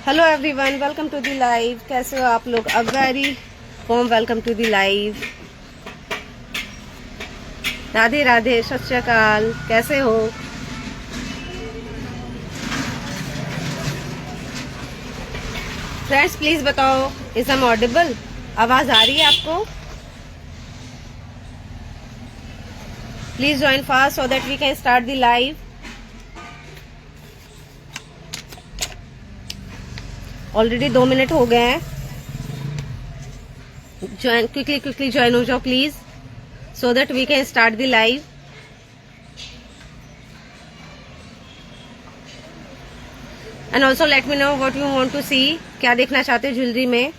Hello everyone, welcome to the live. कैसे हो आप लोग? A very warm welcome to the live. Radhe Radhe, Sat Shri Akal. कैसे हो? फ्रेंड्स प्लीज बताओ, इज एम ऑडिबल? आवाज आ रही है आपको? Please join fast so that we can start the live. Already 2 minute हो गए हैं। ज्वाइन क्विकली ज्वाइन हो जाओ please, so that we can start the live. And also let me know what you want to सी। क्या देखना चाहते हो jewellery में?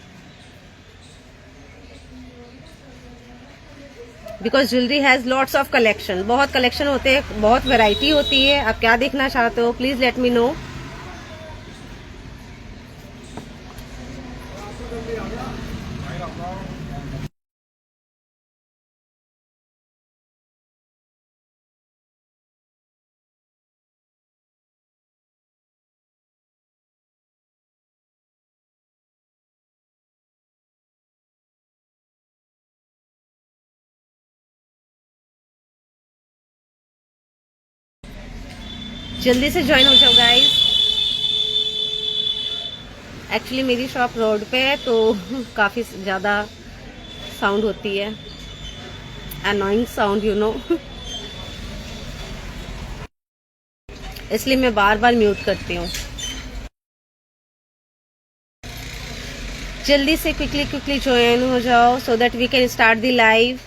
Because jewellery has lots of collection. बहुत कलेक्शन होते हैं, बहुत वैरायटी होती है। आप क्या देखना चाहते हो? Please let me no. जल्दी से ज्वाइन हो जाओ गाइस। एक्चुअली मेरी शॉप रोड पे है तो काफी ज्यादा साउंड होती है, अनोइंग साउंड यू नो। इसलिए मैं बार बार म्यूट करती हूँ। जल्दी से क्विकली ज्वाइन हो जाओ so that we can start the live.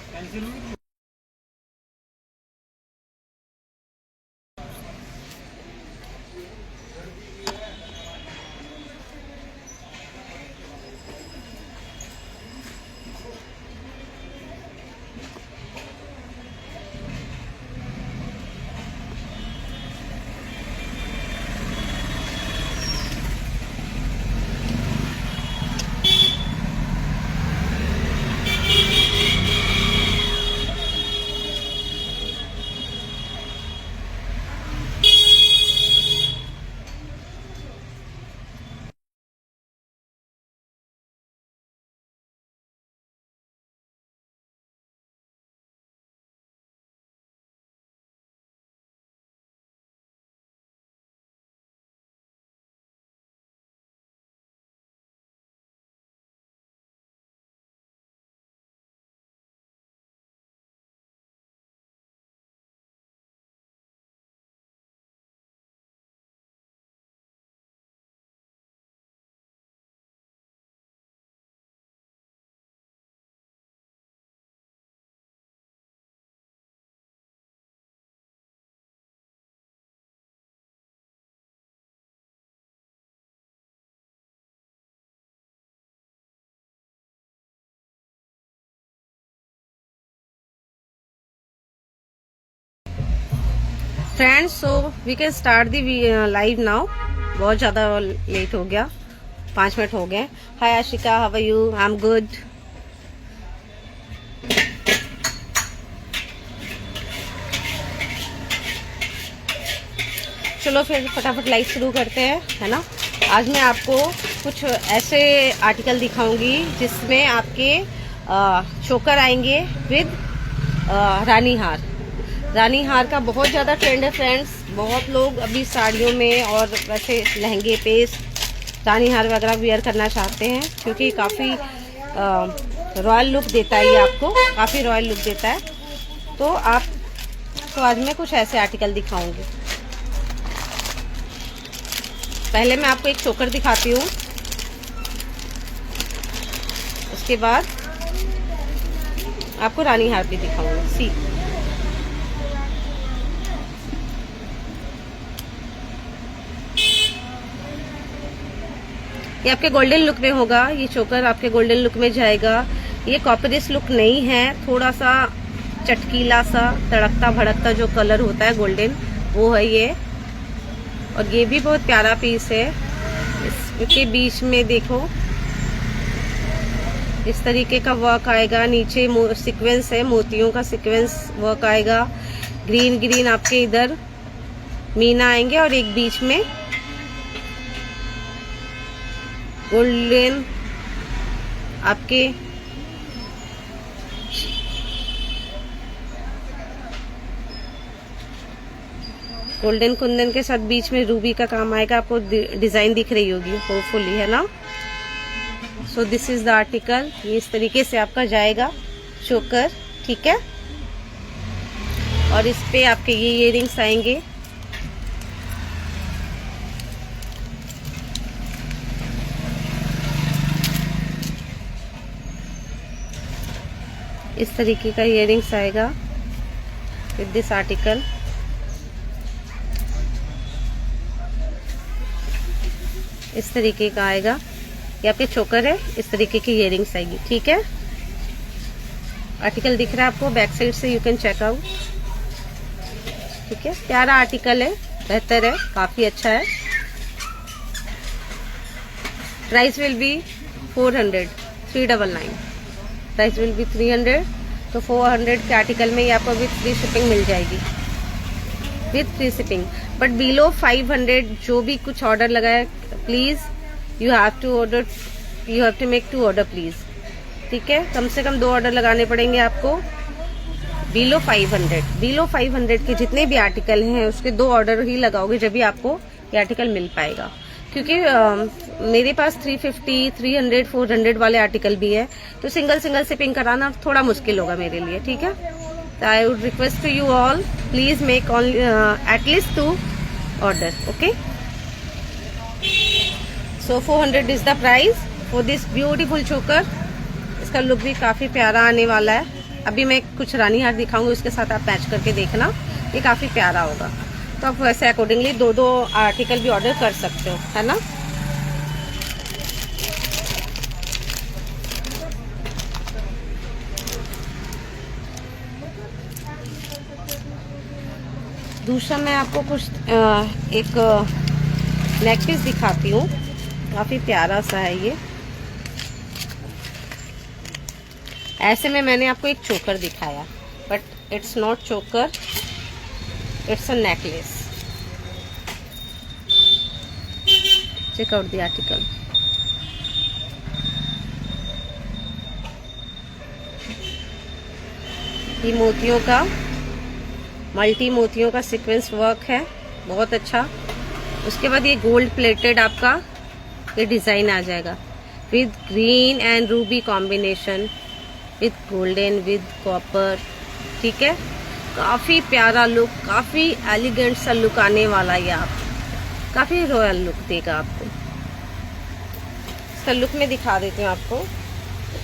Friends so we can start the live now. बहुत ज्यादा लेट हो गया, 5 मिनट हो गए। Hi Ashika, how are you? I am good. चलो फिर फटाफट लाइव शुरू करते हैं, है ना। आज मैं आपको कुछ ऐसे आर्टिकल दिखाऊंगी जिसमें आपके चोकर आएंगे विद रानी हार। रानी हार का बहुत ज़्यादा ट्रेंड है फ्रेंड्स। बहुत लोग अभी साड़ियों में और वैसे लहंगे पे रानी हार वगैरह वियर करना चाहते हैं, क्योंकि काफ़ी रॉयल लुक देता है। ये आपको काफ़ी रॉयल लुक देता है। तो आज मैं कुछ ऐसे आर्टिकल दिखाऊंगी। पहले मैं आपको एक चोकर दिखाती हूँ, उसके बाद आपको रानी हार भी दिखाऊंगी। सी, ये आपके गोल्डन लुक में होगा। ये चोकर आपके गोल्डन लुक में जाएगा। ये कॉपरिस लुक नहीं है, थोड़ा सा चटकीला सा तड़कता भड़कता जो कलर होता है गोल्डन, वो है ये। और ये भी बहुत प्यारा पीस है। इसके बीच में देखो इस तरीके का वर्क आएगा। नीचे सीक्वेंस है, मोतियों का सीक्वेंस वर्क आएगा। ग्रीन ग्रीन आपके इधर मीना आएंगे और एक बीच में गोल्डन आपके गोल्डन कुंदन के साथ बीच में रूबी का काम आएगा। आपको डिजाइन दिख रही होगी होपफुली, है ना। So this is the article. ये इस तरीके से आपका जाएगा चोकर, ठीक है। और इस पे आपके ये इयररिंग्स आएंगे। इस तरीके का इयररिंग्स आएगा विद दिस आर्टिकल। इस तरीके का आएगा। ये आपके चोकर है, इस तरीके की इयररिंग्स आएगी, ठीक है। आर्टिकल दिख रहा है आपको बैक साइड से, यू कैन चेक आउट, ठीक है। प्यारा आर्टिकल है, बेहतर है, काफी अच्छा है। Price will B 400, 399। Price will B 300। तो 400 के आर्टिकल में ये आपको विथ फ्री शिपिंग मिल जाएगी, with free shipping. But below 500 जो भी कुछ ऑर्डर लगाए, please you have to make 2 order please, ठीक है। कम से कम 2 ऑर्डर लगाने पड़ेंगे आपको। बिलो 500 के जितने भी आर्टिकल हैं उसके 2 ऑर्डर ही लगाओगे जब भी आपको ये आर्टिकल मिल पाएगा। क्योंकि मेरे पास 350, 300, 400 वाले आर्टिकल भी है, तो सिंगल शिपिंग कराना थोड़ा मुश्किल होगा मेरे लिए, ठीक है। तो I would request to you all, please make only at least 2 order, okay. So 400 is the price for this beautiful choker. इसका लुक भी काफी प्यारा आने वाला है। अभी मैं कुछ रानी हार दिखाऊंगी, उसके साथ आप मैच करके देखना, ये काफी प्यारा होगा। तो आप वैसे अकॉर्डिंगली 2 आर्टिकल भी ऑर्डर कर सकते हो, है ना। दूसरा मैं आपको कुछ एक नेक पीस दिखाती हूँ, काफी प्यारा सा है ये। ऐसे में मैंने आपको एक चोकर दिखाया, but it's not choker, it's a necklace. Check out the article. ये मोतियों का, मल्टी मोतियों का सीक्वेंस वर्क है, बहुत अच्छा। उसके बाद ये गोल्ड प्लेटेड आपका ये डिजाइन आ जाएगा with green and Ruby combination, with golden, with copper, ठीक है। काफी प्यारा लुक, काफी एलिगेंट सा लुक आने वाला है। आप काफी रॉयल लुक देगा आपको। इसका लुक मैं दिखा देती हूँ आपको।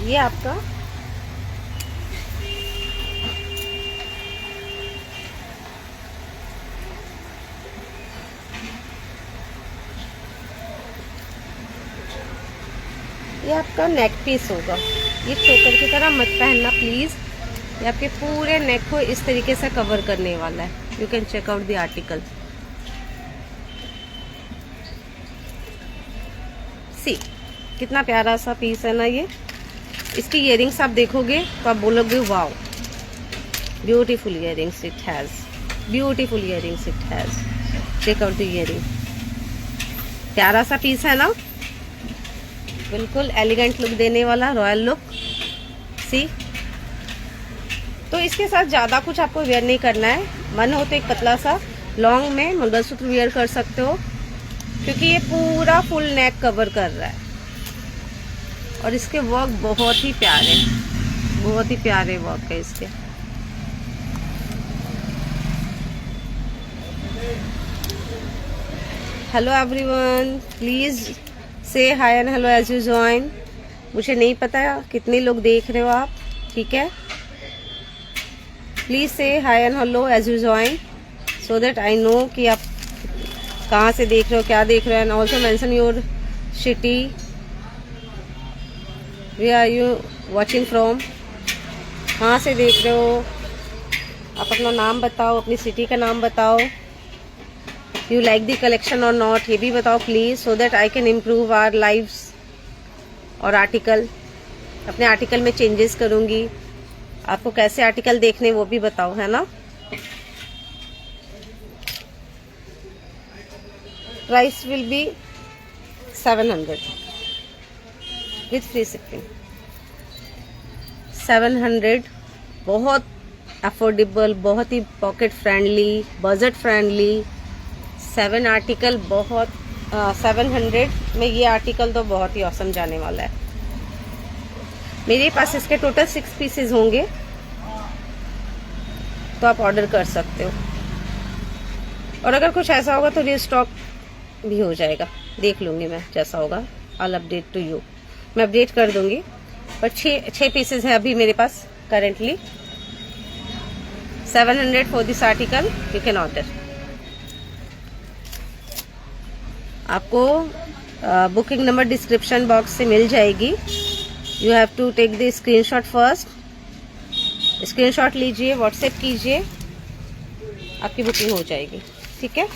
ये आपका ये आपका नेक पीस होगा। ये चोकर की तरह मत पहनना प्लीज। ये आपके पूरे नेक को इस तरीके से कवर करने वाला है। You can check out the article. See कितना प्यारा सा पीस है ना ये। इसकी इयररिंग्स आप देखोगे तो आप बोलोगे wow, beautiful earrings it has, beautiful earrings it has. Check out the earring. प्यारा सा पीस है ना, बिल्कुल एलिगेंट लुक देने वाला, रॉयल लुक। सी तो इसके साथ ज्यादा कुछ आपको वेयर नहीं करना है। मन हो तो एक पतला सा लॉन्ग में मंगलसूत्र वेयर कर सकते हो, क्योंकि ये पूरा फुल नेक कवर कर रहा है। और इसके वर्क बहुत ही प्यारे, बहुत ही प्यारे वर्क है इसके। Hello everyone, please say hi and hello as you join. मुझे नहीं पता कितने लोग देख रहे हो आप, ठीक है। Please say hi and hello as you join, so that I know कि आप कहाँ से देख रहे हो, क्या देख रहे हो। And also mention your city, where are you watching from, कहाँ से देख रहे हो। आप अपना नाम बताओ, अपनी सिटी का नाम बताओ। यू लाइक द कलेक्शन और नॉट, ये भी बताओ please, so that I can improve our lives और आर्टिकल। अपने आर्टिकल में चेंजेस करूंगी। आपको कैसे आर्टिकल देखने वो भी बताओ, है ना। Price will be 700। With free shipping. 700, बहुत अफोर्डेबल, बहुत ही pocket friendly, budget friendly. 7 article बहुत 700 में ये आर्टिकल तो बहुत ही औसम जाने वाला है। मेरे पास इसके टोटल 6 पीसेज होंगे, तो आप ऑर्डर कर सकते हो। और अगर कुछ ऐसा होगा तो रीस्टॉक भी हो जाएगा, देख लूंगी मैं, जैसा होगा आई अपडेट टू यू, मैं अपडेट कर दूंगी। पर 6 पीसेज हैं अभी मेरे पास currently. 700 for this article, you can order. आपको बुकिंग नंबर डिस्क्रिप्शन बॉक्स से मिल जाएगी। You have to take the screenshot first. Screenshot लीजिए, व्हाट्सएप कीजिए, आपकी बुकिंग हो जाएगी। ठीक है,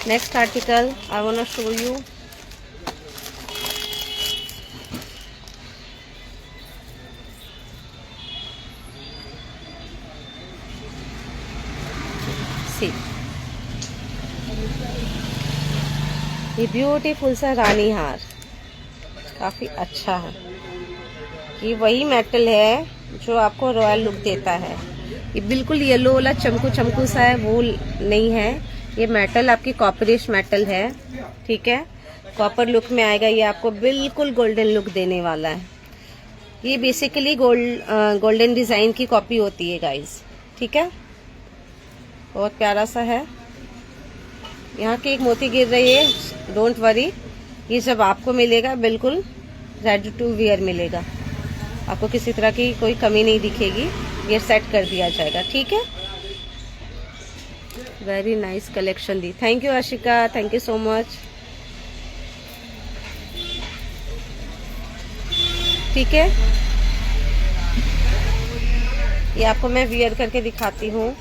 next article I want to show you. See, ये ब्यूटीफुल सा रानी हार काफी अच्छा है। ये वही मेटल है जो आपको रॉयल लुक देता है। ये बिल्कुल येलो वाला चमकू चमकू सा है, वो नहीं है। ये मेटल आपकी कॉपरिश मेटल है। ठीक है, कॉपर लुक में आएगा। ये आपको बिल्कुल गोल्डन लुक देने वाला है। ये बेसिकली गोल्डन डिजाइन की कॉपी होती है गाइस। ठीक है, बहुत प्यारा सा है। यहाँ की एक मोती गिर रही है, डोंट वरी, ये जब आपको मिलेगा बिल्कुल रेडी टू वियर मिलेगा। आपको किसी तरह की कोई कमी नहीं दिखेगी, ये सेट कर दिया जाएगा। ठीक है, very nice collection the. Thank you Ashika, thank you so much. ठीक है, ये आपको मैं वियर करके दिखाती हूँ।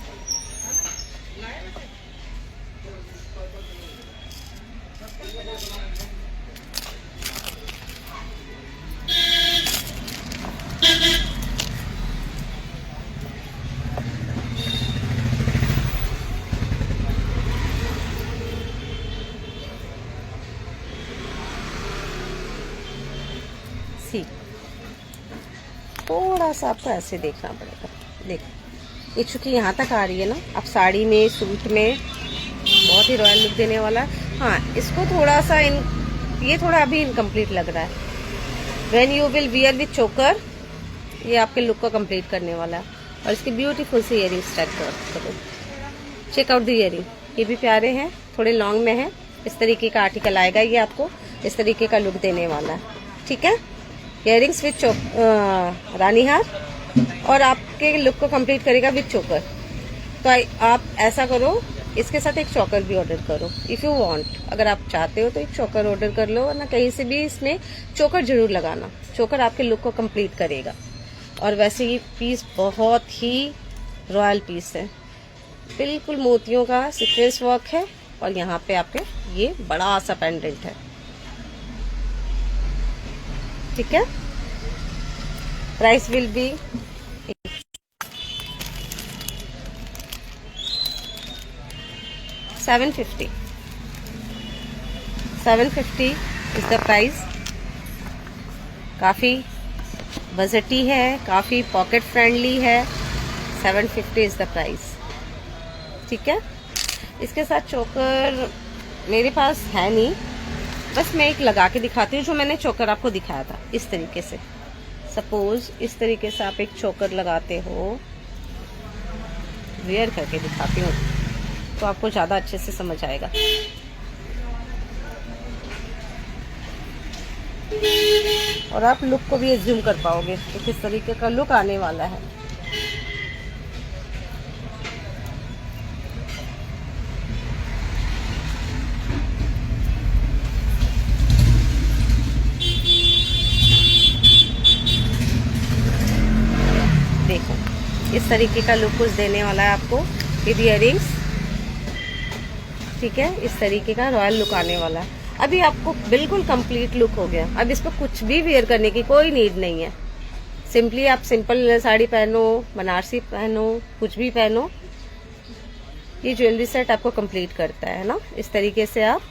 थोड़ा सा आपको ऐसे देखना पड़ेगा। देख, ये चूंकि यहाँ तक आ रही है ना, आप साड़ी में, सूट में बहुत ही रॉयल लुक देने वाला है। हाँ, इसको थोड़ा सा ये थोड़ा अभी इनकम्प्लीट लग रहा है। When you will wear with चोकर, ये आपके लुक को कंप्लीट करने वाला है। और इसके ब्यूटीफुल से इयरिंग स्टार्ट करो, चेक आउट द इयरिंग, ये भी प्यारे हैं, थोड़े लॉन्ग में है। इस तरीके का आर्टिकल आएगा, ये आपको इस तरीके का लुक देने वाला है। ठीक है, इयरिंग्स विथ रानी हार, और आपके लुक को कंप्लीट करेगा विथ चोकर। तो आप ऐसा करो, इसके साथ एक चोकर भी ऑर्डर करो इफ यू वांट। अगर आप चाहते हो तो एक चोकर ऑर्डर कर लो, वरना कहीं से भी इसमें चोकर जरूर लगाना। चोकर आपके लुक को कंप्लीट करेगा। और वैसे ये पीस बहुत ही रॉयल पीस है, बिल्कुल मोतियों का सीक्वेंस वर्क है। और यहाँ पे आपके ये बड़ा सा पेंडेंट है। ठीक है, price will be 750 is the price. काफी बजटी है, काफी पॉकेट फ्रेंडली है। 750 इज द प्राइस। ठीक है, इसके साथ चोकर मेरे पास है नहीं, बस मैं एक लगा के दिखाती हूँ जो मैंने चोकर आपको दिखाया था। इस तरीके से, सपोज इस तरीके से आप एक चोकर लगाते हो, वेयर करके दिखाती हूँ तो आपको ज़्यादा अच्छे से समझ आएगा। और आप लुक को भी एज्यूम कर पाओगे कि किस तरीके का लुक आने वाला है। तरीके का लुक कुछ देने वाला है आपको विद इयररिंग्स। ठीक है, इस तरीके का रॉयल लुक आने वाला है। अभी आपको बिल्कुल कंप्लीट लुक हो गया। अब इस पर कुछ भी वेयर करने की कोई नीड नहीं है। सिंपली आप सिंपल साड़ी पहनो, बनारसी पहनो, कुछ भी पहनो, ये ज्वेलरी सेट आपको कंप्लीट करता है ना। इस तरीके से आप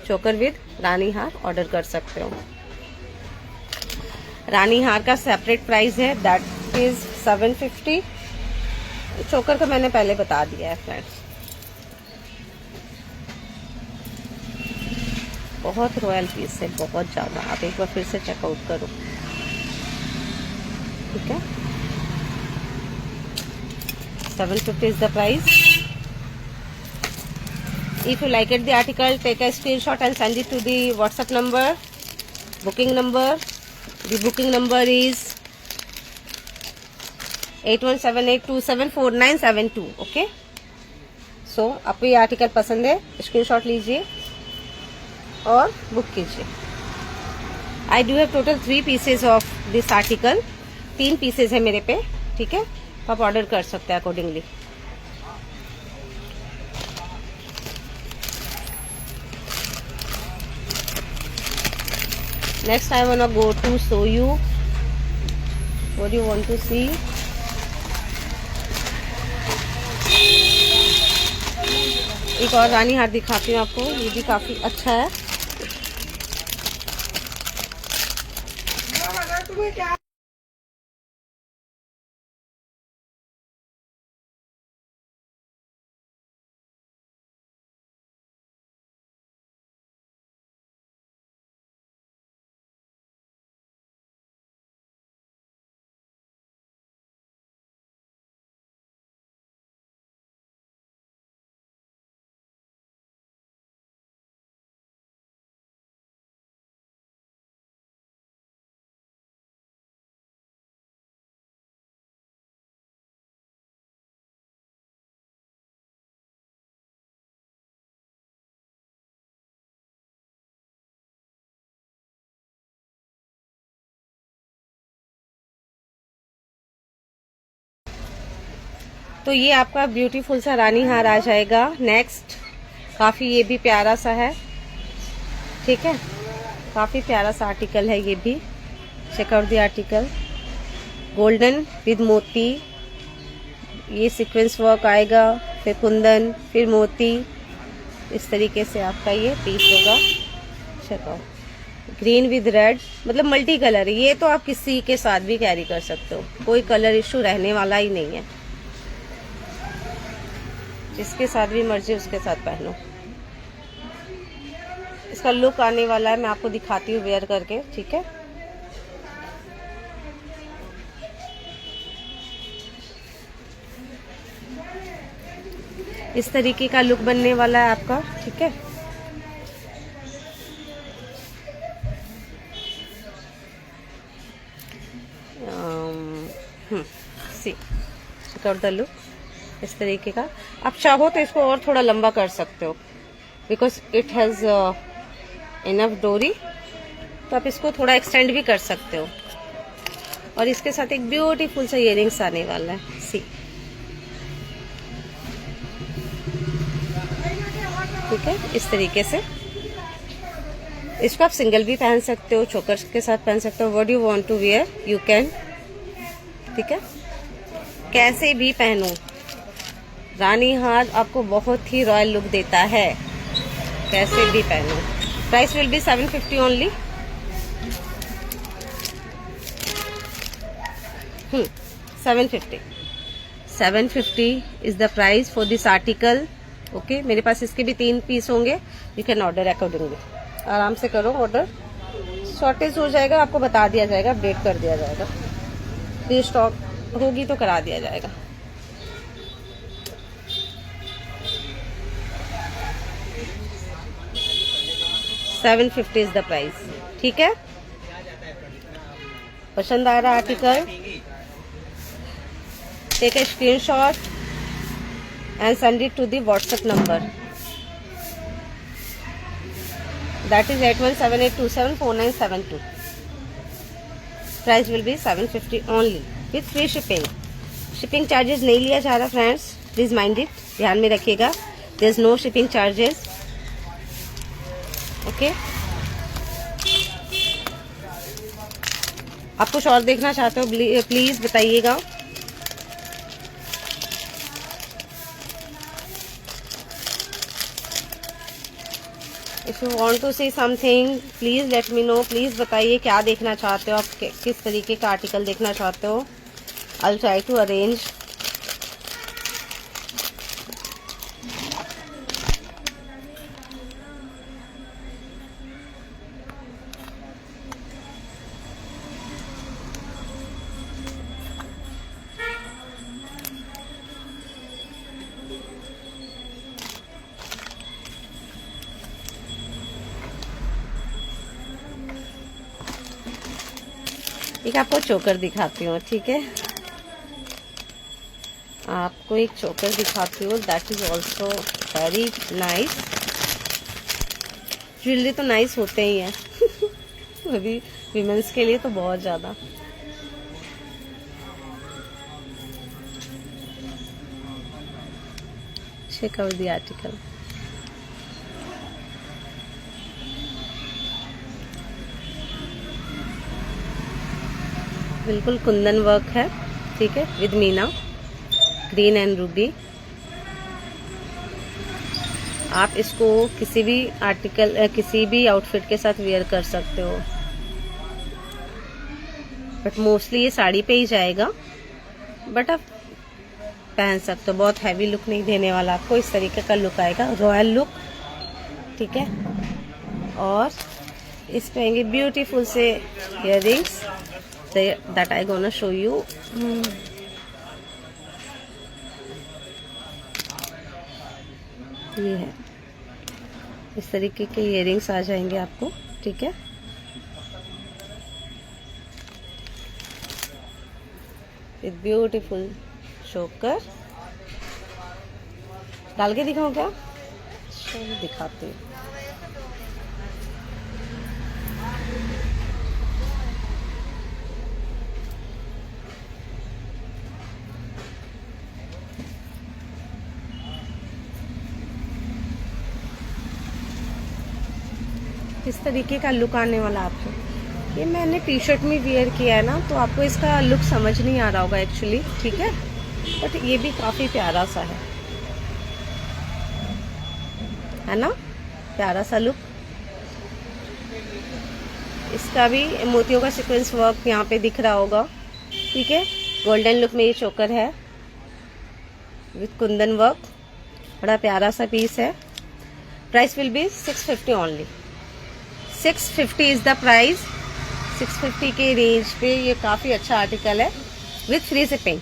चोकर विद रानी हार ऑर्डर कर सकते हो। रानी हार का सेपरेट प्राइस है, दैट इज 750। चोकर का मैंने पहले बता दिया है फ्रेंड्स। बहुत रॉयल पीस है, बहुत ज़्यादा। आप एक बार फिर से चेकआउट करो। ठीक है, 750 is the price. If you like it the article, take a screenshot and send it to the WhatsApp number, booking number. The booking number is 8178274972. Okay, सो आपको ये आर्टिकल पसंद है, स्क्रीनशॉट लीजिए और बुक कीजिए। I do have total 3 pieces of this article. 3 pieces है मेरे पे। ठीक है, आप ऑर्डर कर सकते हैं accordingly. Next I wanna go to show you what you want to see. एक और रानी हार दिखाती हूँ आपको, ये भी काफी अच्छा है। तो ये आपका ब्यूटीफुल सा रानी हार आ जाएगा। नेक्स्ट, काफी ये भी प्यारा सा है। ठीक है, काफी प्यारा सा आर्टिकल है ये भी। Check out the article. Golden with मोती, ये सीक्वेंस वर्क आएगा, फिर कुंदन, फिर मोती। इस तरीके से आपका ये पीस होगा। Check out. Green with red, मतलब मल्टी कलर। ये तो आप किसी के साथ भी कैरी कर सकते हो, कोई कलर इशू रहने वाला ही नहीं है। जिसके साथ भी मर्जी उसके साथ पहनो। इसका लुक आने वाला है, मैं आपको दिखाती हूँ वेयर करके। ठीक है, इस तरीके का लुक बनने वाला है आपका। ठीक है, सी कर द लुक इस तरीके का। आप चाहो तो इसको और थोड़ा लंबा कर सकते हो, बिकॉज इट हैज इनफ डोरी, तो आप इसको थोड़ा एक्सटेंड भी कर सकते हो। और इसके साथ एक ब्यूटीफुल सा इयररिंग्स आने वाला है। सी, ठीक है, इस तरीके से। इसको आप सिंगल भी पहन सकते हो, चोकर के साथ पहन सकते हो। What you want to wear you can. ठीक है, कैसे भी पहनो। रानी हार आपको बहुत ही रॉयल लुक देता है, कैसे भी पहनो। Price will be 750 only. 750 is the price for this article. Okay, मेरे पास इसके भी 3 पीस होंगे। You can order accordingly. आराम से करो ऑर्डर। शॉर्टेज हो जाएगा, आपको बता दिया जाएगा, अपडेट कर दिया जाएगा। रीस्टॉक होगी तो करा दिया जाएगा। $750 इज द प्राइस। ठीक है, पसंद आ रहा article, take a screenshot and send it to the WhatsApp number, that is 8178274972। Price will be 750 only with free shipping. Shipping charges नहीं लिया जा रहा फ्रेंड्स, प्लीज माइंड इट, ध्यान में रखिएगा, there is no shipping charges. Okay, आप कुछ और देखना चाहते हो प्लीज बताइएगा। If you want to see something please let me know, please बताइए क्या देखना चाहते हो आप, किस तरीके का आर्टिकल देखना चाहते हो। I will try to arrange. एक आपको चोकर दिखाती हूँ, ठीक है, आपको एक चोकर दिखाती हूँ, that is also very nice. Jewellery तो नाइस होते ही हैं अभी विमेंस के लिए तो बहुत ज्यादा। Check out the article. बिल्कुल कुंदन वर्क है, ठीक है, with meena, green and ruby. आप इसको किसी भी आर्टिकल किसी भी आउटफिट के साथ वेयर कर सकते हो, बट मोस्टली ये साड़ी पे ही जाएगा, बट आप पहन सकते हो। बहुत हैवी लुक नहीं देने वाला आपको, इस तरीके का लुक आएगा, रॉयल लुक, ठीक है। और इस पे आएंगे ब्यूटीफुल से earrings that I gonna show you। ये है, इस तरीके के इयररिंग्स आ जाएंगे आपको, ठीक है। विद ब्यूटीफुल चोकर। डाल के दिखाऊं क्या? चलो दिखाती हूँ। इस तरीके का लुक आने वाला आपको। ये मैंने टी शर्ट में वियर किया है ना, तो आपको इसका लुक समझ नहीं आ रहा होगा एक्चुअली, ठीक है, बट ये भी काफी प्यारा सा है ना, प्यारा सा लुक। इसका भी मोतियों का सीक्वेंस वर्क यहाँ पे दिख रहा होगा, ठीक है। गोल्डन लुक में ये चोकर है विथ कुंदन वर्क, बड़ा प्यारा सा पीस है। Price will B 650 only. 650 is the price. 650 के रेंज पे ये काफी अच्छा आर्टिकल है विथ फ्री शिपिंग।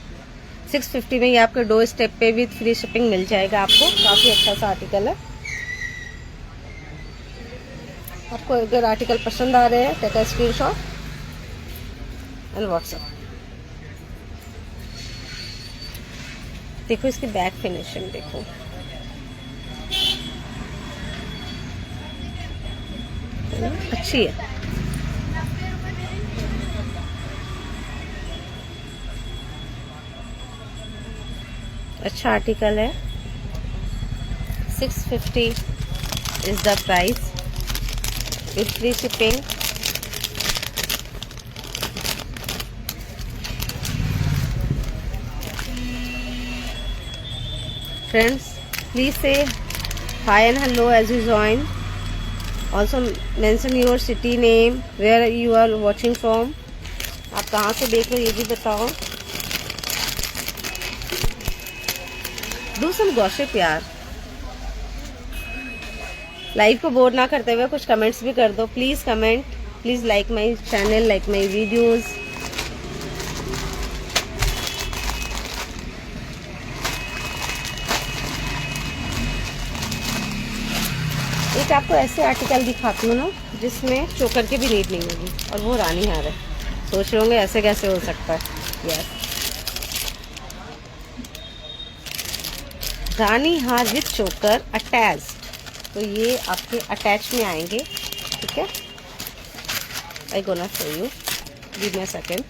650 में ये आपके डोर स्टेप पे विथ फ्री शिपिंग मिल जाएगा आपको। काफी अच्छा सा आर्टिकल है। आपको अगर आर्टिकल पसंद आ रहे हैं take a screenshot and WhatsApp. देखो इसकी बैक फिनिशिंग देखो, अच्छी है। अच्छा आर्टिकल है। 650 is the price with free shipping. Friends, please say hi and hello as you join. Also mention your city name, where you are watching from. आप कहाँ से देख रहे हो ये भी बताओ। Do some gossip यार। लाइव को बोर ना करते हुए कुछ कमेंट्स भी कर दो। Please comment, please like my channel, like my videos. एक आपको ऐसे आर्टिकल दिखाती हूँ ना जिसमें चोकर की भी नीड नहीं होगी, और वो रानी हार है। सोच रहे होंगे ऐसे कैसे हो सकता है। यस, रानी हार विथ चोकर अटैच्ड। तो ये आपके अटैच में आएंगे, ठीक है। I gonna show you, give me a second.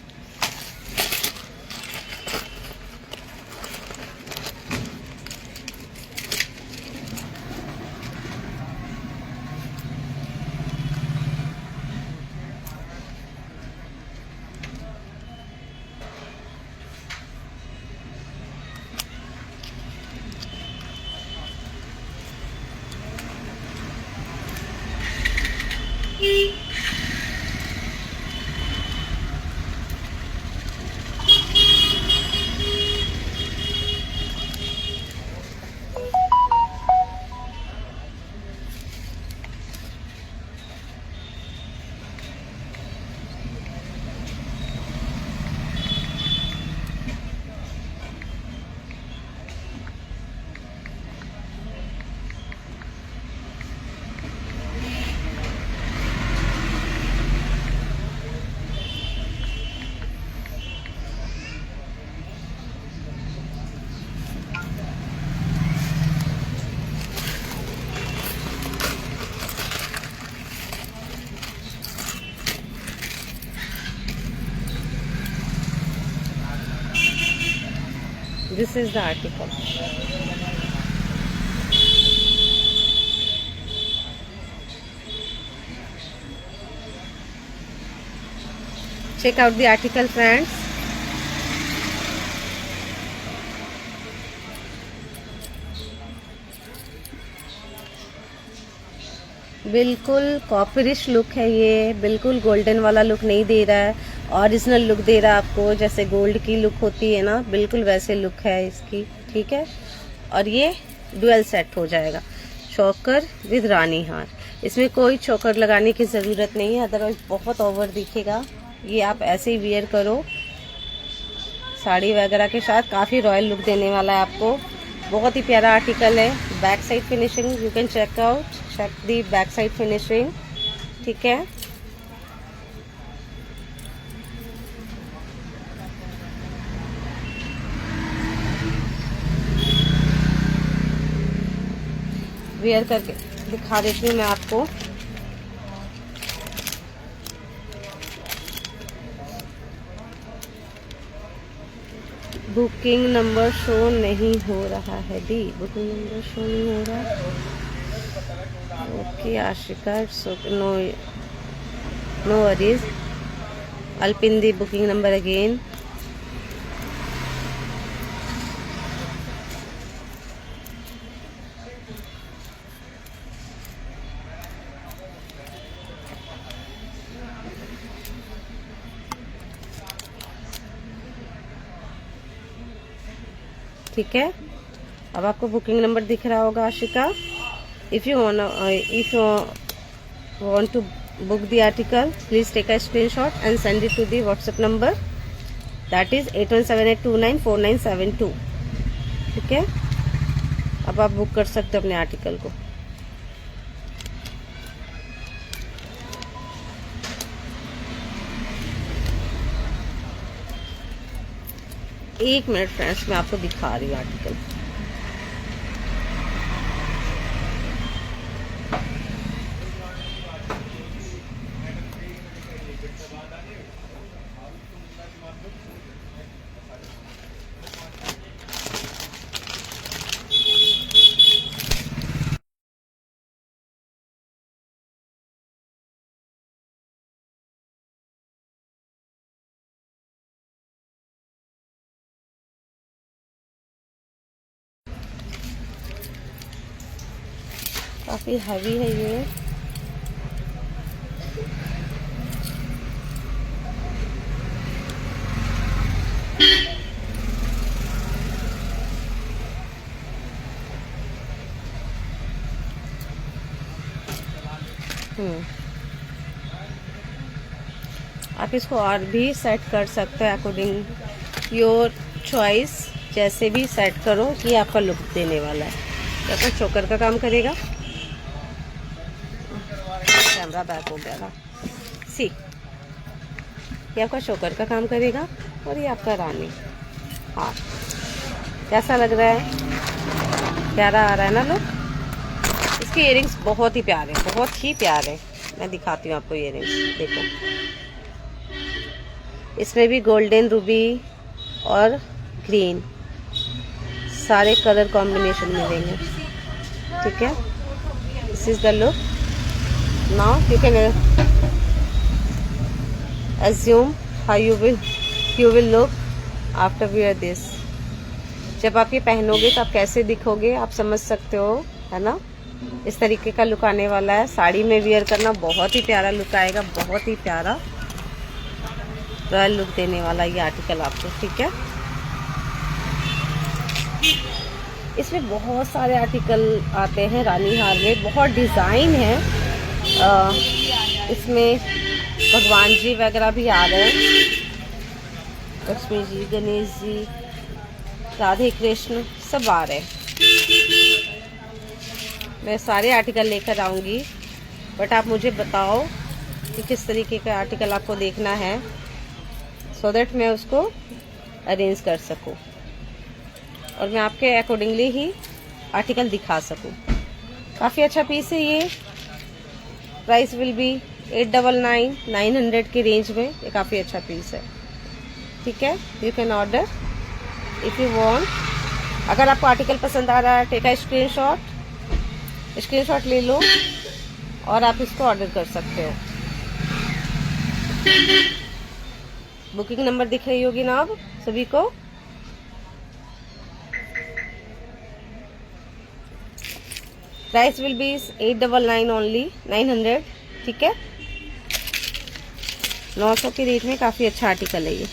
This is the article. Check out the article friends. बिल्कुल कॉपरिश लुक है ये, बिल्कुल गोल्डन वाला लुक नहीं दे रहा है, ओरिजिनल लुक दे रहा है आपको, जैसे गोल्ड की लुक होती है ना, बिल्कुल वैसे लुक है इसकी। ठीक है, और ये डुअल सेट हो जाएगा, चोकर विद रानी हार। इसमें कोई चोकर लगाने की ज़रूरत नहीं है, अदरवाइज बहुत ओवर दिखेगा। ये आप ऐसे ही वियर करो साड़ी वगैरह के साथ, काफ़ी रॉयल लुक देने वाला है आपको। बहुत ही प्यारा आर्टिकल है। Back side finishing you can check out, check the back side finishing. ठीक है, वेयर करके दिखा देती हूँ मैं आपको। बुकिंग नंबर शो नहीं हो रहा है दी, बुकिंग नंबर शो नहीं हो रहा। Okay Ashika, so no no worries, I'll pin the booking number again। ठीक है, अब आपको बुकिंग नंबर दिख रहा होगा Ashika. If you want to book the article, please take a screenshot and send it to the WhatsApp number, that is 8178294972। ठीक है, अब आप बुक कर सकते हो अपने आर्टिकल को। एक मिनट फ्रेंड्स, मैं आपको दिखा रही हूँ आर्टिकल। काफी हैवी है ये। आप इसको और भी सेट कर सकते हैं अकॉर्डिंग योर चॉइस, जैसे भी सेट करो। ये आपका लुक देने वाला है। ये आपका चोकर का काम करेगा। कैमरा बैक हो गया ना, सी, ये आपका चोकर का काम करेगा और ये आपका रानी। हाँ, कैसा लग रहा है? प्यारा आ रहा है ना लुक। इसके इयरिंग्स बहुत ही प्यारे, बहुत ही प्यारे। मैं दिखाती हूँ आपको इयरिंग्स, देखो। इसमें भी गोल्डन, रूबी और ग्रीन सारे कलर कॉम्बिनेशन मिलेंगे। ठीक है, this is the look. Now you can assume how you will look after wear this। जब आप ये पहनोगे तो आप कैसे दिखोगे आप समझ सकते हो, है ना। इस तरीके का लुक आने वाला है। साड़ी में वियर करना बहुत ही प्यारा लुक आएगा, बहुत ही प्यारा रॉयल लुक देने वाला ये आर्टिकल आपको। ठीक है, इसमें बहुत सारे आर्टिकल आते हैं रानी हार में, बहुत डिज़ाइन है। इसमें भगवान जी वगैरह भी आ रहे हैं, लक्ष्मी जी, गणेश जी, राधे कृष्ण सब आ रहे हैं। मैं सारे आर्टिकल लेकर आऊँगी, बट आप मुझे बताओ कि किस तरीके का आर्टिकल आपको देखना है, सो दैट मैं उसको अरेंज कर सकूँ और मैं आपके अकॉर्डिंगली ही आर्टिकल दिखा सकूँ। काफ़ी अच्छा पीस है ये। प्राइस विल बी 899 के रेंज में। ये काफ़ी अच्छा पीस है। ठीक है, you can order if you want. अगर आपको आर्टिकल पसंद आ रहा है, टेक अ स्क्रीनशॉट ले लो और आप इसको ऑर्डर कर सकते हो। बुकिंग नंबर दिख रही होगी ना अब सभी को। Price will B 899 only, 900। ठीक है, 900 की रेट में काफी अच्छा आर्टिकल है ये।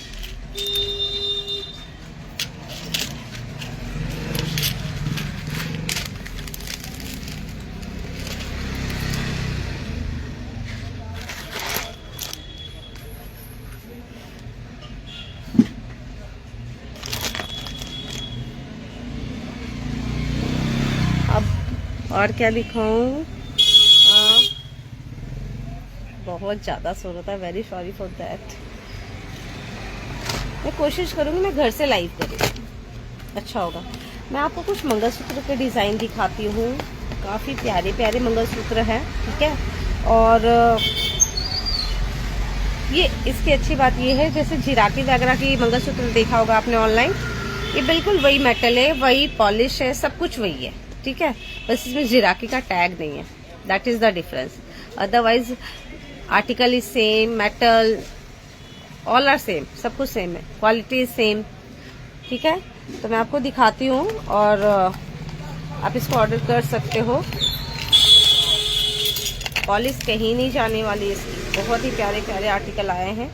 अब और क्या दिखाऊं? बहुत ज़्यादा शोर होता है, वेरी सॉरी फॉर दैट। मैं कोशिश करूंगी मैं घर से लाइव करूँ, अच्छा होगा। मैं आपको कुछ मंगलसूत्र के डिज़ाइन दिखाती हूँ, काफ़ी प्यारे प्यारे मंगलसूत्र हैं। ठीक है, और ये इसकी अच्छी बात ये है, जैसे जिराकी वगैरह की मंगलसूत्र देखा होगा आपने ऑनलाइन, ये बिल्कुल वही मेटल है, वही पॉलिश है, सब कुछ वही है। ठीक है, बस इसमें जिराकी का टैग नहीं है, that is the difference. Otherwise article is same, metal all are same, सब कुछ सेम है, क्वालिटी इज सेम। ठीक है, तो मैं आपको दिखाती हूँ और आप इसको ऑर्डर कर सकते हो। पॉलिश कहीं नहीं जाने वाली इसकी, बहुत ही प्यारे प्यारे आर्टिकल आए हैं।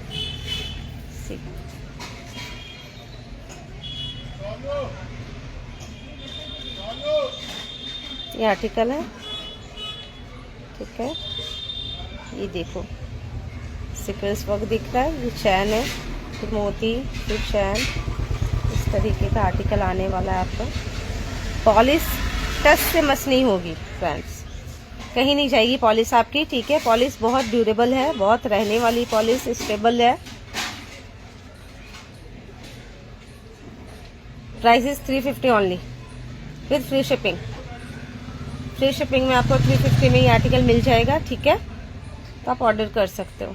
ये आर्टिकल है। ठीक है, ये देखो सीक्वेंस वर्क दिख रहा है, ये चैन है, फिर मोती, फिर चैन, इस तरीके का आर्टिकल आने वाला है आपका। पॉलिश टच से मस नहीं होगी फ्रेंड्स, कहीं नहीं जाएगी पॉलिश आपकी। ठीक है, पॉलिश बहुत ड्यूरेबल है, बहुत रहने वाली पॉलिश, स्टेबल है। Price is 350 only with free shipping. Free shipping में आपको 350 में ये आर्टिकल मिल जाएगा। ठीक है, तो आप ऑर्डर कर सकते हो।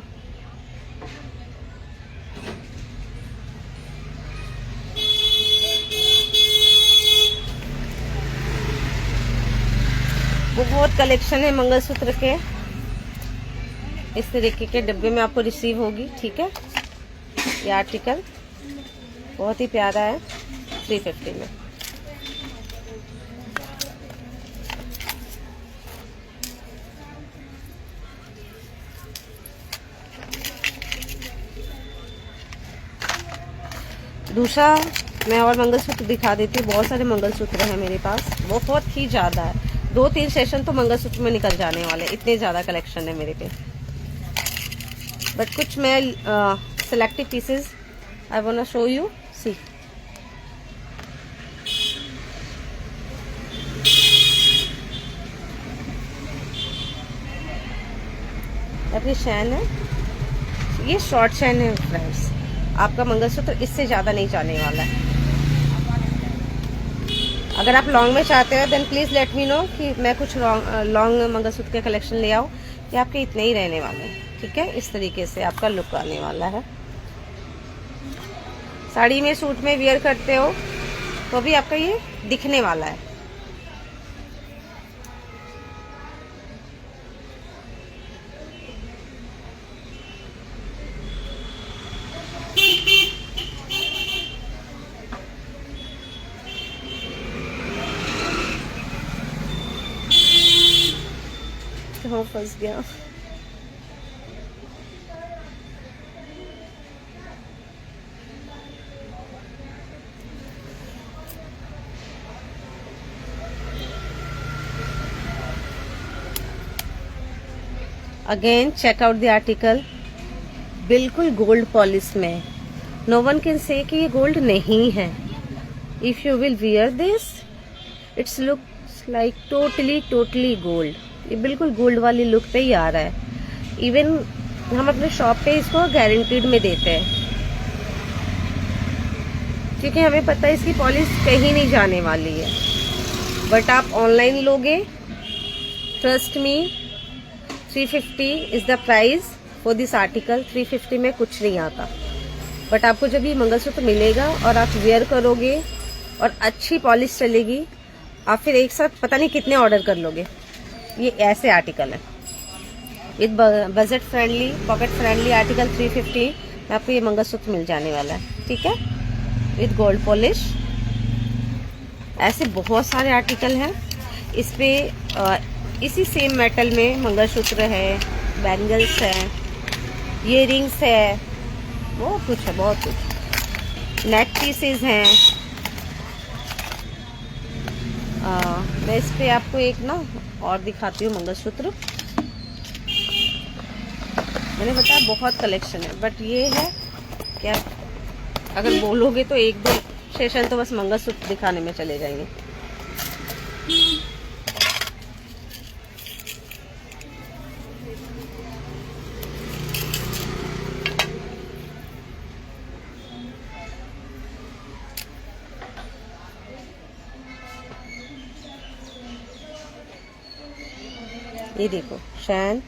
बहुत कलेक्शन है मंगलसूत्र के, इस तरीके के डब्बे में आपको रिसीव होगी। ठीक है, ये आर्टिकल बहुत ही प्यारा है, 350 में। दूसरा मैं और मंगलसूत्र दिखा देती हूँ। बहुत सारे मंगलसूत्र हैं मेरे पास, बहुत ही ज़्यादा है, 2-3 सेशन तो मंगलसूत्र में निकल जाने वाले, इतने ज़्यादा कलेक्शन है मेरे पे। बट कुछ मैं selective pieces I want to show you. See, अपनी चैन है, ये शॉर्ट चैन है फ्रेंड्स। आपका मंगलसूत्र इससे ज़्यादा नहीं जाने वाला है। अगर आप लॉन्ग में चाहते हो then please let me know कि मैं कुछ लॉन्ग मंगलसूत्र के कलेक्शन ले आऊँ, कि आपके इतने ही रहने वाले हैं। ठीक है, इस तरीके से आपका लुक आने वाला है। साड़ी में, सूट में वियर करते हो तो भी आपका ये दिखने वाला है। कहाँ फंस गया? Again check out the article, बिल्कुल गोल्ड पॉलिश में, नो वन कैन से कि ये गोल्ड नहीं है। If you will wear this it's looks like totally gold. ये बिल्कुल गोल्ड वाली लुक पे ही आ रहा है। इवन हम अपने शॉप पे इसको गारंटीड में देते हैं, क्योंकि हमें पता है इसकी पॉलिश कहीं नहीं जाने वाली है। बट आप ऑनलाइन लोगे, trust me, 350 is the price for this article. 350 में कुछ नहीं आता। बट आपको जब ये मंगलसूत्र मिलेगा और आप वेयर करोगे और अच्छी पॉलिश चलेगी। आप फिर एक साथ पता नहीं कितने ऑर्डर कर लोगे। ये ऐसे आर्टिकल है with budget friendly, pocket friendly article 350 में आपको ये मंगलसूत्र मिल जाने वाला है। ठीक है, विद गोल्ड पॉलिश। ऐसे बहुत सारे आर्टिकल हैं इस पे। इसी सेम मेटल में मंगलसूत्र है, बैंगल्स है, ईयरिंग्स है, बहुत कुछ है, बहुत कुछ। नेक पीसेस हैं। मैं इस पे आपको एक ना और दिखाती हूँ मंगलसूत्र। मैंने बताया बहुत कलेक्शन है, बट ये है क्या, अगर बोलोगे तो एक दो सेशन तो बस मंगलसूत्र दिखाने में चले जाएंगे। ये देखो शैन,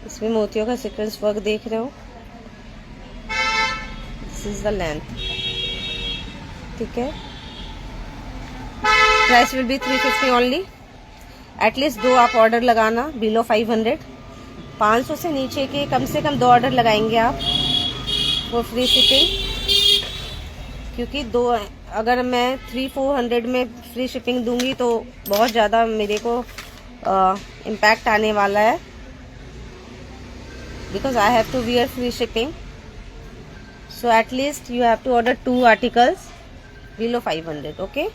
इसमें मोतियों का सीक्वेंस वर्क देख रहे हो। This is the length. ठीक है, price will be 350 only. At least 2 आप ऑर्डर लगाना बिलो 500। 500 से नीचे के कम से कम 2 ऑर्डर लगाएंगे आप वो फ्री शिपिंग। क्योंकि 2 अगर मैं 300-400 में फ्री शिपिंग दूंगी तो बहुत ज़्यादा मेरे को इम्पैक्ट आने वाला है, because I have to wear free shipping. So at least you have to order 2 articles below 500। Okay,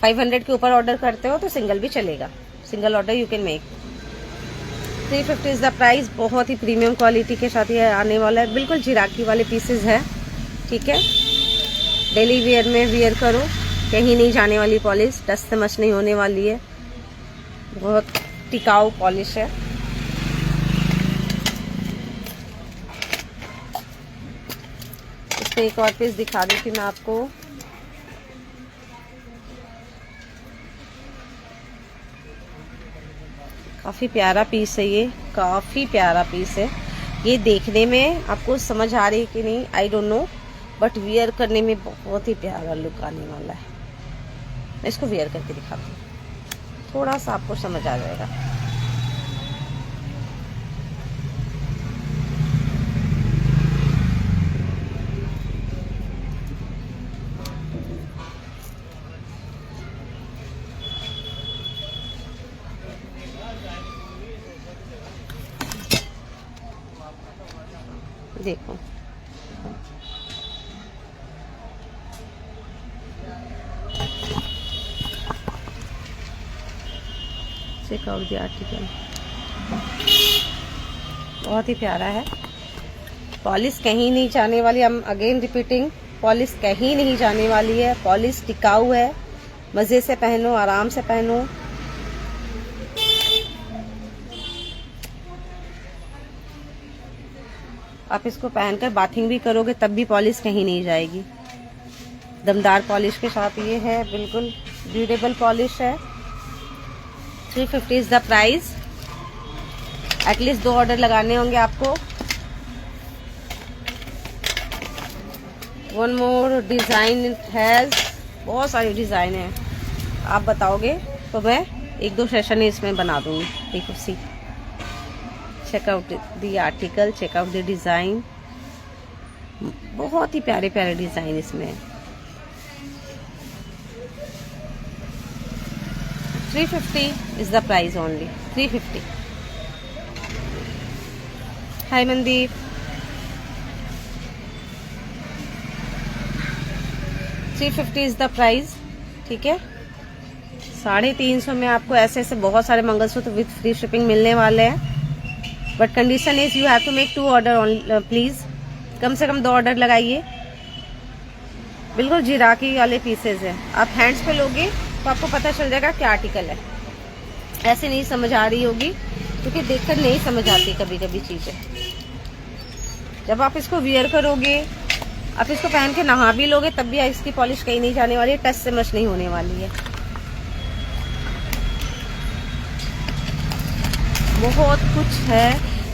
500 के ऊपर ऑर्डर करते हो तो सिंगल भी चलेगा, single order you can make. 350 is the price. बहुत ही प्रीमियम क्वालिटी के साथ ये आने वाला है। बिल्कुल जिराकी वाले पीसेस है। ठीक है, डेली वेयर में वियर करो, कहीं नहीं जाने वाली पॉलिश, डस्ट से मच नहीं होने वाली है, बहुत टिकाऊ पॉलिश है। इसमें एक और पीस दिखा देती मैं आपको। काफी प्यारा पीस है ये, काफी प्यारा पीस है ये। देखने में आपको समझ आ रही है कि नहीं I don't know, but wear करने में बहुत ही प्यारा लुक आने वाला है। मैं इसको वियर करके दिखाती हूँ, थोड़ा सा आपको समझ आ जाएगा। देखो चेक आउट द आर्टिकल, बहुत ही प्यारा है। पॉलिश कहीं नहीं जाने वाली। हम अगेन रिपीटिंग, पॉलिश कहीं नहीं जाने वाली है। पॉलिश टिकाऊ है। मजे से पहनो, आराम से पहनो। आप इसको पहनकर बाथिंग भी करोगे तब भी पॉलिश कहीं नहीं जाएगी। दमदार पॉलिश के साथ ये है, बिल्कुल ड्यूरेबल पॉलिश है। 350 is the price. At least 2 order लगाने होंगे आपको। वन मोर डिजाइन हैज, बहुत सारी डिजाइन है। आप बताओगे तो मैं 1-2 सेशन इसमें बना दूंगी। देखो see, check out the article, check out the design. बहुत ही प्यारे प्यारे डिजाइन इसमें। 350 is the price only. 350। Hi Mandeep. 350 is the price. ठीक है, 350 में आपको ऐसे ऐसे बहुत सारे मंगलसूत्र विद फ्री शिपिंग मिलने वाले हैं। But condition is you have to make 2 order please. कम से कम 2 ऑर्डर लगाइए। बिल्कुल जिराकी वाले पीसेज है। आप हैंड्स पे लोगे तो आपको पता चल जाएगा क्या आर्टिकल है। ऐसे नहीं समझ आ रही होगी, क्योंकि देखकर नहीं समझ आती कभी कभी चीजें। जब आप इसको वियर करोगे, आप इसको पहन के नहा भी लोगे तब भी इसकी पॉलिश कहीं नहीं जाने वाली है, टच से मच नहीं होने वाली है। बहुत कुछ है।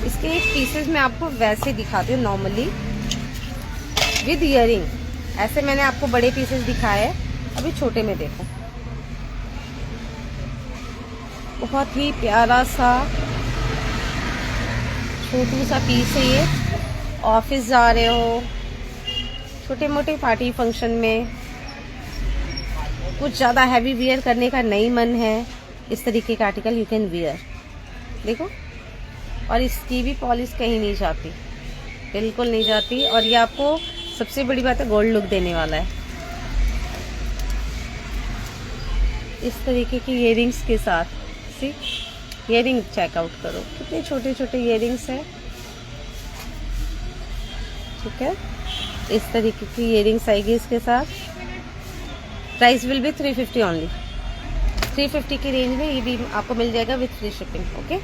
इसके एक पीसेस में आपको वैसे दिखाती हूँ नॉर्मली। With earring. ऐसे मैंने आपको बड़े पीसेस दिखाए, अभी छोटे में देखो। बहुत ही प्यारा सा छोटू सा पीस है ये। ऑफिस जा रहे हो, छोटे मोटे पार्टी फंक्शन में, कुछ ज़्यादा हैवी वियर करने का नहीं मन है, इस तरीके का आर्टिकल यू कैन वियर। देखो, और इसकी भी पॉलिश कहीं नहीं जाती, बिल्कुल नहीं जाती। और ये आपको सबसे बड़ी बात है, गोल्ड लुक देने वाला है। इस तरीके की इयरिंग्स के साथ, सी इयरिंग चेकआउट करो, कितने छोटे छोटे इयरिंग्स हैं। ठीक है, इस तरीके की इयरिंग्स आएगी इसके साथ। Price will be 350 only. 350 की रेंज में ये भी आपको मिल जाएगा विथ फ्री शिपिंग। ओके,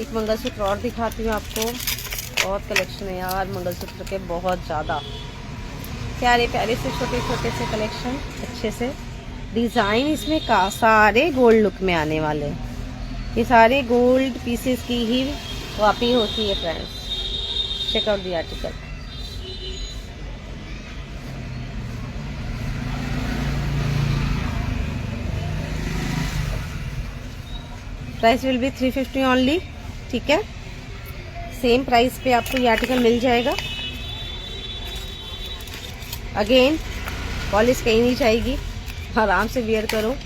एक मंगलसूत्र और दिखाती हूँ आपको। बहुत कलेक्शन है यार मंगलसूत्र के, बहुत ज़्यादा प्यारे प्यारे से छोटे छोटे से कलेक्शन, अच्छे से डिज़ाइन इसमें का सारे गोल्ड लुक में आने वाले हैं। ये सारे गोल्ड पीसेस की ही वापी होती है friends. Check out the article. Price will be 350 only. ठीक है, सेम प्राइस पे आपको ये आर्टिकल मिल जाएगा। अगेन पॉलिश कहीं नहीं जाएगी, आराम से वियर करो।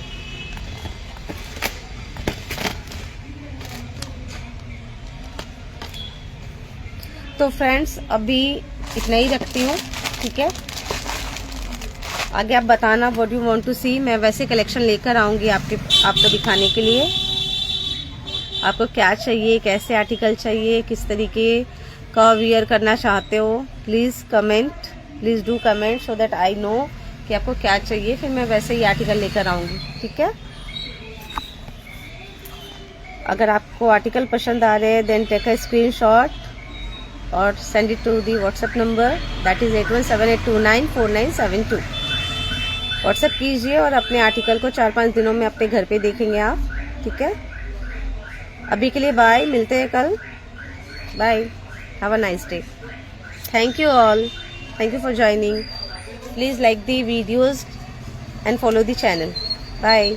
तो फ्रेंड्स अभी इतना ही रखती हूँ। ठीक है, आगे आप बताना व्हाट यू वांट टू सी। मैं वैसे कलेक्शन लेकर आऊँगी आपको दिखाने के लिए। आपको क्या चाहिए, कैसे आर्टिकल चाहिए, किस तरीके का वियर करना चाहते हो, please comment, please do comment so that I know कि आपको क्या चाहिए, फिर मैं वैसे ही आर्टिकल लेकर आऊँगी। ठीक है, अगर आपको आर्टिकल पसंद आ रहे हैं देन टेक अ स्क्रीनशॉट और send it to the WhatsApp number, that is 8178294972। WhatsApp कीजिए और अपने आर्टिकल को 4-5 दिनों में अपने घर पे देखेंगे आप। ठीक है, अभी के लिए बाय, मिलते हैं कल। Bye, have a nice day. Thank you all, thank you for joining. Please like the videos and follow the channel. Bye.